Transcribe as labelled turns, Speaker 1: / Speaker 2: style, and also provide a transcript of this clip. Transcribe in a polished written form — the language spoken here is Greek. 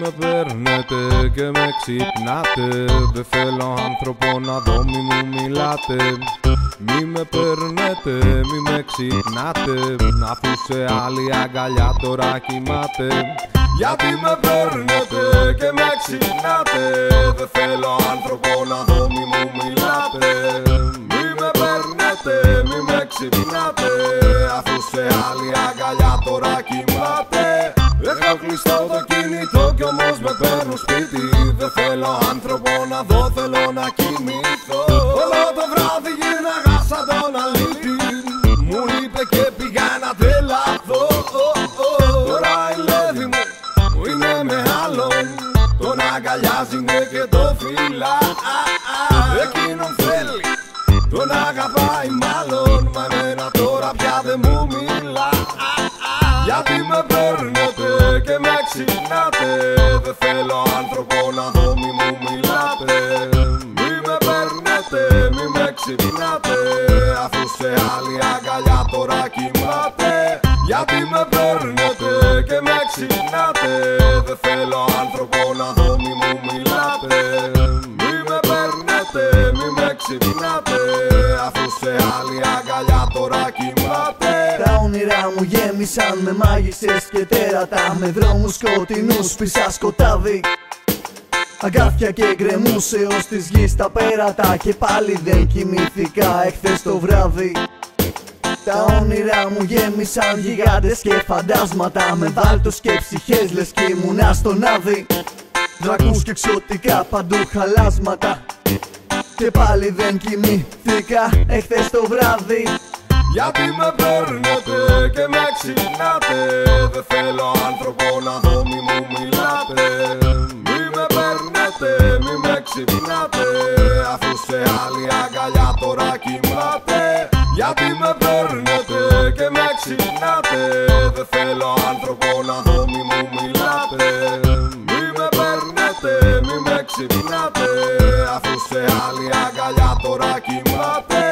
Speaker 1: με παίρνετε και με ξυπνάτε. Δεν θέλω άνθρωπο να δω, μη μου μιλάτε. Μη με παίρνετε, μη με ξυπνάτε, αφού σε άλλη αγκαλιά τώρα κοιμάται. Γιατί με παίρνετε και με ξυπνάτε. Δεν θέλω άνθρωπο να δω, μη μου μιλάτε. Μη με παίρνετε, μη με ξυπνάτε, αφού σε άλλη αγκαλιά τώρα κοιμάται. Έχω κλειστό το κινητό κι όμως με παίρνω σπίτι. Δεν θέλω άνθρωπο να δω, θέλω να κοιμηθώ. Όλο το βράδυ γύρναγα σαν τον αλήτη. Μου είπε και πήγα να τρελαθώ. Τώρα η Λέβη μου είναι με άλλον. Τον αγκαλιάζουνε και το φυλά. Εκείνον θέλει, τον αγαπάει μάλλον. Μα εμένα τώρα πια δεν μου μιλά. Γιατί με παίρνετε και με ξυπνάτε. Δεν θέλω άνθρωπο να δω, μη μου μιλάτε. Μη με παίρνετε, μη με ξυπνάτε, αφού σε άλλη αγκαλιά τώρα κοιμάται. Γιατί με παίρνετε και με ξυπνάτε. Δεν θέλω άνθρωπο να δω, μη μου μιλάτε. Μη με παίρνετε, μη με ξυπνάτε, αφού σε άλλη αγκαλιά τώρα κοιμάται.
Speaker 2: Τα όνειρά μου γέμισαν με μάγισσες και τέρατα, με δρόμους σκοτεινούς πίσω σκοτάδι. Αγκάθια και γκρεμούς έως της γης τα πέρατα. Και πάλι δεν κοιμήθηκα εχθές το βράδυ. Τα όνειρά μου γέμισαν γιγάντες και φαντάσματα, με βάλτους και ψυχές λες κι ήμουνα στον Άδη. Δρακούς και εξωτικά παντού χαλάσματα. Και πάλι δεν κοιμήθηκα εχθές το βράδυ.
Speaker 1: Γιατί με παίρνετε και με ξυπνάτε. Δεν θέλω άνθρωπο να δω, μη μου μιλάτε. Μη με παίρνετε, μη με ξυπνάτε, αφού σε άλλη αγκαλιά τώρα κοιμάται. Γιατί με παίρνετε και με ξυπνάτε. Δεν θέλω άνθρωπο να δω, μη μου μιλάτε. Μη με παίρνετε, μη με ξυπνάτε, αφού σε άλλη αγκαλιά τώρα κοιμάται.